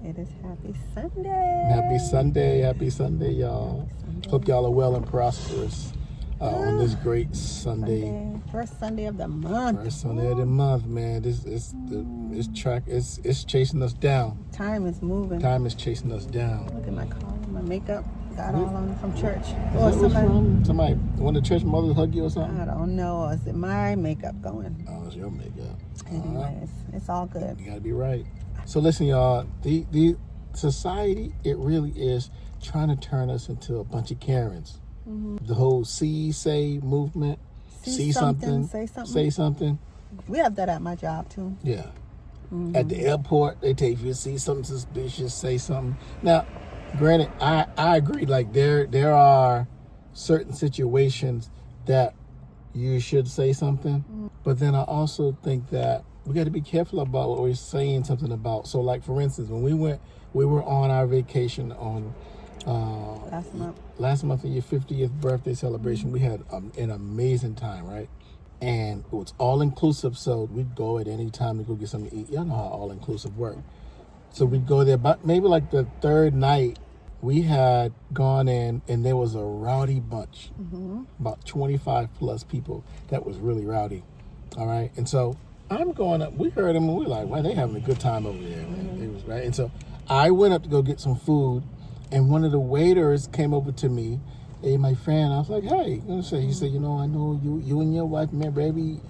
It is Happy Sunday. Happy Sunday, y'all. Hope y'all are well and prosperous on this great Sunday. First Sunday of the month. First Sunday of the month, man. It's chasing us down. Time is moving. Time is chasing us down. Look at my collar, my makeup. Got all on from church. Or somebody, one of the church mothers hug you or something? I don't know. Or is it my makeup going? Oh, it's your makeup. Anyways, it's all good. You gotta be right. So listen, y'all. The society, it really is trying to turn us into a bunch of Karens. Mm-hmm. The whole say movement. See something, say something. We have that at my job too. Yeah. Mm-hmm. At the airport, they tell you if you see something suspicious, say something. Now, granted, I agree. Like there are certain situations that you should say something, but then I also think that we got to be careful about what we're saying something about. So, like for instance, when we were on our vacation on last month of your 50th birthday celebration. We had an amazing time, right? And it was all inclusive, so we'd go at any time to go get something to eat. Y'all know how all inclusive work. So we'd go there, but maybe like the third night, we had gone in and there was a rowdy bunch, about 25 plus people that was really rowdy. All right. And so I'm going up, we heard them and we're like, wow, they having a good time over there, man. It was right. And so I went up to go get some food, and one of the waiters came over to me. Hey, my friend. I was like, hey. He said, I know you and your wife, man, very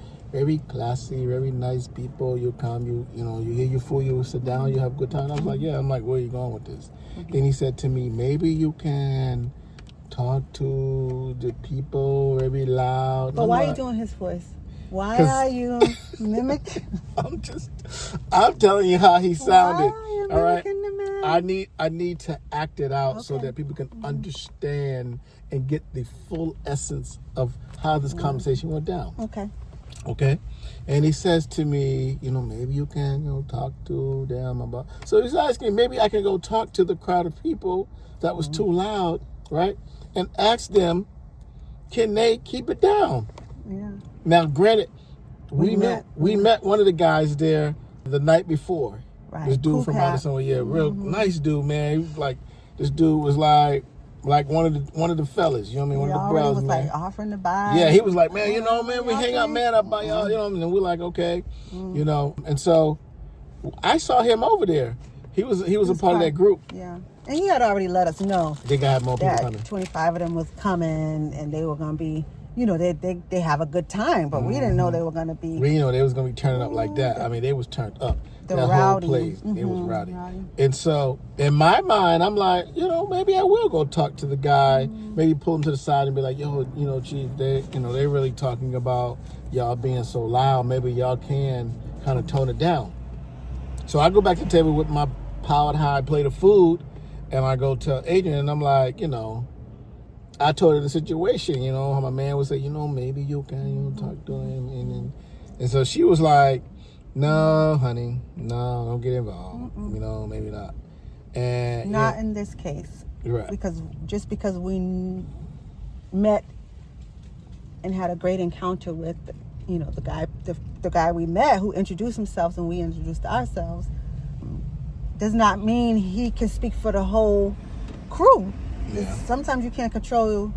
classy, very nice people. You come, you hear your food, you sit down, you have a good time. I was like, yeah. I'm like, where are you going with this? Then he said to me, maybe you can talk to the people very loud. But why are you doing his voice? Why are you mimicking? I'm telling you how he sounded. Why are you all right. mimicking the man? I need to act it out so that people can understand and get the full essence of how this conversation went down. Okay. And he says to me, maybe you can, talk to them about. So he's asking, maybe I can go talk to the crowd of people that was too loud, right? And ask them, can they keep it down? Yeah. Now, granted, we met one of the guys there the night before. Right. This dude from Madison, real nice dude, man. He was like, this dude was like one of the fellas, you know what I mean? One of the brothers, man. Was like offering to buy. Yeah, he was like, man, man, we hang out, man, I buy y'all, and we're like, okay, And so I saw him over there. He was a part of that group. Yeah. And he had already let us know. They got more people coming. 25 of them was coming, and they were going to be, they have a good time, but we didn't know they were going to be. We didn't know they was going to be turning up like that. I mean, they was turned up. The that rowdy. Whole place, it was rowdy. And so, in my mind, I'm like, maybe I will go talk to the guy, maybe pull him to the side and be like, yo, chief, they really talking about y'all being so loud. Maybe y'all can kind of tone it down. So I go back to the table with my powered high plate of food, and I go tell Adrian, and I'm like, I told her the situation, how my man would say, maybe you can, talk to him. And so she was like, no, honey, no, don't get involved. Maybe not. And not in this case. Right. Because we met and had a great encounter with, the guy we met who introduced himself and we introduced ourselves, does not mean he can speak for the whole crew. Yeah. Sometimes you can't control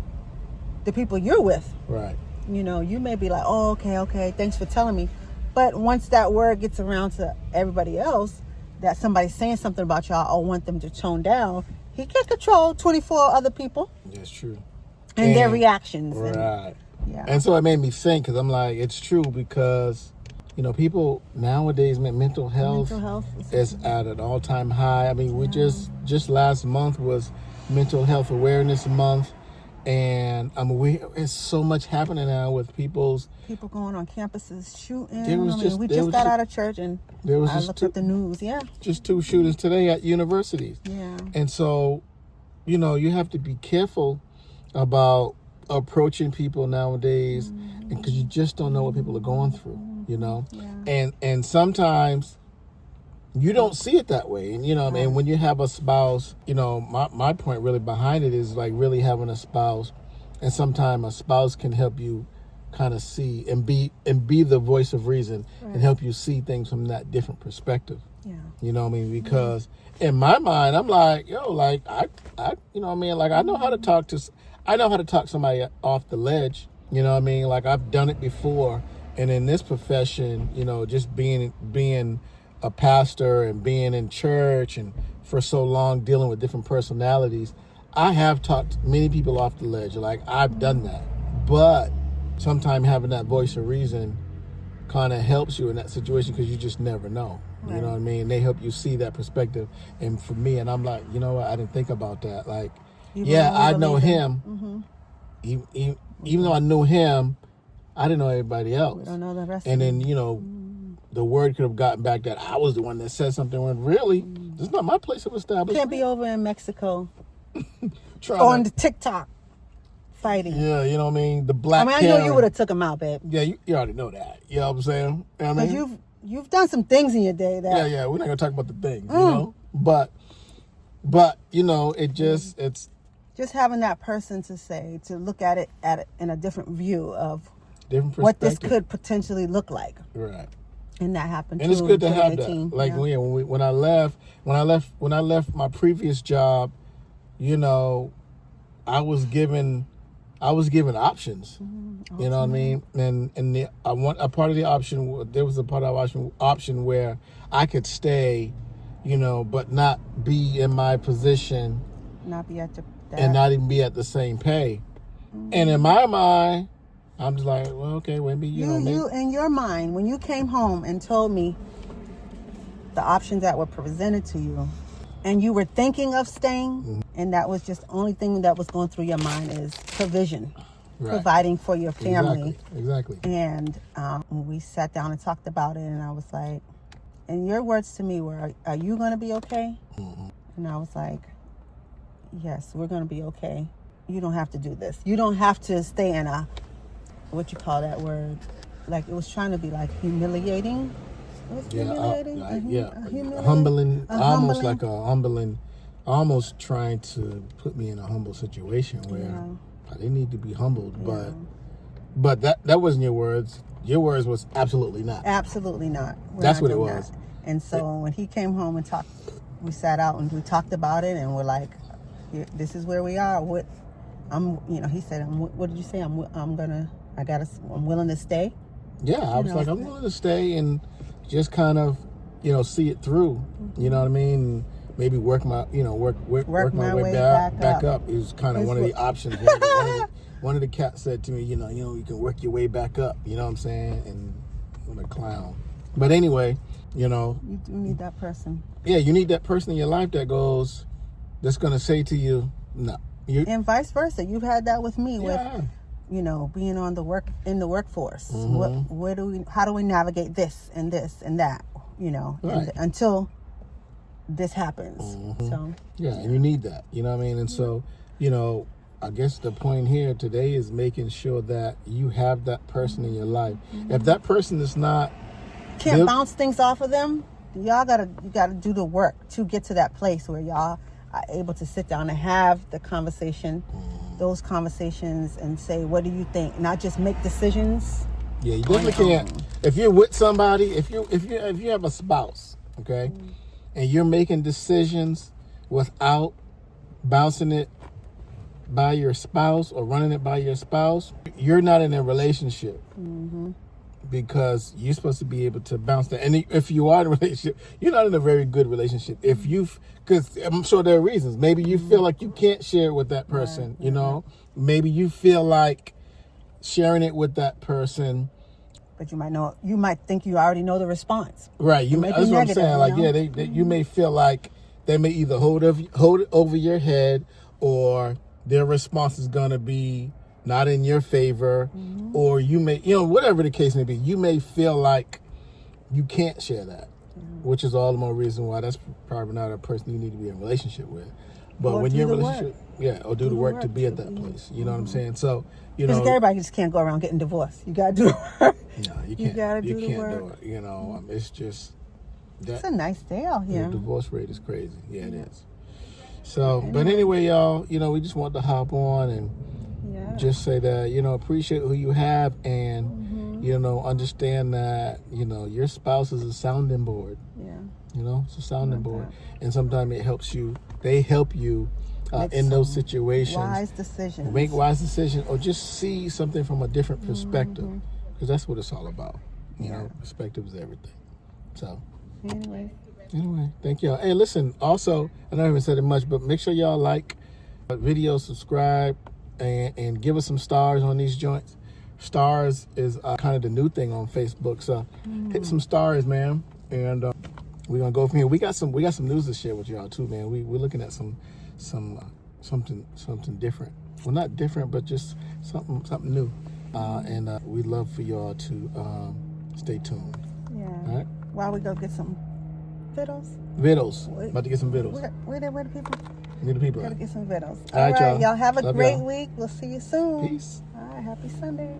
the people you're with. Right. You may be like, oh, okay, thanks for telling me. But once that word gets around to everybody else, that somebody's saying something about y'all or want them to tone down, he can't control 24 other people. That's true. And their reactions. Right. And so it made me think, because I'm like, it's true, because, people nowadays, mental health is at an all-time high. I mean, we just last month was Mental Health Awareness Month. And it's so much happening now with people going on campuses shooting. We just got out of church and I looked at the news. Yeah, just 2 shootings today at universities. Yeah, and so, you have to be careful about approaching people nowadays, because you just don't know what people are going through. Yeah. And sometimes you don't see it that way. And, and when you have a spouse, my point really behind it is like really having a spouse. And sometimes a spouse can help you kind of see and be the voice of reason and help you see things from that different perspective. Yeah. You know what I mean? Because in my mind, I'm like, yo, like I, you know what I mean? Like I know how to talk somebody off the ledge. You know what I mean? Like I've done it before, and in this profession, you know, just being a pastor and being in church and for so long dealing with different personalities, I have talked many people off the ledge. Like I've done that, but sometimes having that voice of reason kind of helps you in that situation because you just never know. Right. You know what I mean? They help you see that perspective. And for me, and I'm like, you know what? I didn't think about that. Like, I know him. Even though I knew him, I didn't know everybody else. We don't know the rest. And then, you know, the word could have gotten back that I was the one that said something when really, this is not my place of establishment. Can't be over in Mexico on the TikTok fighting. Yeah, you know what I mean? The black I know you would have took him out, babe. Yeah, you already know that. You know what I'm saying? You know what I mean? You've done some things in your day that... Yeah, we're not going to talk about the things, you know? But, you know, it's... Just having that person to look at it in a different view of what this could potentially look like. Right. And that happened and too. It's good to have that. Like yeah. when I left my previous job, you know, I was given options. You know what I mean? And a part of the option, there was a part of the option where I could stay, you know, but not be in my position, not be at and not even be at the same pay. And in my mind, I'm just like, well, okay, maybe you in your mind, when you came home and told me the options that were presented to you, and you were thinking of staying, and that was just the only thing that was going through your mind is provision, providing for your family. Exactly. And we sat down and talked about it, and I was like, and your words to me were, are you going to be okay? And I was like, yes, we're going to be okay. You don't have to do this. You don't have to stay in a, what you call that word? Like, it was trying to be like humiliating. Humiliating? Humbling, almost like a humbling, almost trying to put me in a humble situation where I didn't need to be humbled, but that wasn't your words. Your words was absolutely not. Absolutely not. That's what it was. That. And so when he came home and talked, we sat out and we talked about it, and we're like, this is where we are. He said, what did you say? I'm willing to stay. Yeah, I was like, I'm willing to stay and just kind of, you know, see it through. You know what I mean? Maybe work my my way back up. It was kind of one of the options. One of the cats said to me, you know, you can work your way back up. You know what I'm saying? And I'm a clown. But anyway, you know, you do need that person. Yeah, you need that person in your life that's going to say to you, no. And vice versa. You've had that with me with, you know, being in the workforce. How do we navigate this and that, you know, until this happens. So yeah, and you need that. You know what I mean? And so, you know, I guess the point here today is making sure that you have that person in your life. If that person is not bounce things off of them, you gotta do the work to get to that place where y'all are able to sit down and have the conversation, those conversations, and say, what do you think? Not just make decisions. Yeah, you definitely can't. If you're with somebody, if you have a spouse, okay, and you're making decisions without bouncing it by your spouse or running it by your spouse, you're not in a relationship. Because you're supposed to be able to bounce that. And if you are in a relationship, you're not in a very good relationship. Because I'm sure there are reasons. Maybe you feel like you can't share it with that person, you know. Maybe you feel like sharing it with that person. But you might think you already know the response. Right. That's what I'm saying. Like, you may feel like they may either hold it over your head, or their response is going to be not in your favor, or you may, whatever the case may be, you may feel like you can't share that, which is all the more reason why that's probably not a person you need to be in a relationship with. But when you're in a relationship, or do the work to be at that place. You know what I'm saying? So, because everybody just can't go around getting divorced. You got to do the work. No, you can't. You got to do the can't work. do it. You know, it's just that. It's a nice day out here. The divorce rate is crazy. Yeah, it is. So, but anyway, y'all, we just want to hop on and just say that, appreciate who you have, and Understand that your spouse is a sounding board. Yeah. It's a sounding board, and sometimes it helps you. They help you in those situations. Wise decisions. Make wise decisions, or just see something from a different perspective, because that's what it's all about. Perspective is everything. So. Anyway, thank y'all. Hey, listen. Also, I know I haven't said it much, but make sure y'all like the video, subscribe, and give us some stars on these joints. Stars is kind of the new thing on Facebook, so hit some stars, man. And we're gonna go from here. We got some news to share with y'all too, man. We're looking at something different. Well, not different, but just something new. And we'd love for y'all to stay tuned. Yeah. All right. While we go get some vittles. About to get some vittles. Where the people? Need the people. Gotta get some vittles. All right, y'all. Y'all have a Love great y'all. week. We'll see you soon. Peace. All right. Happy Sunday.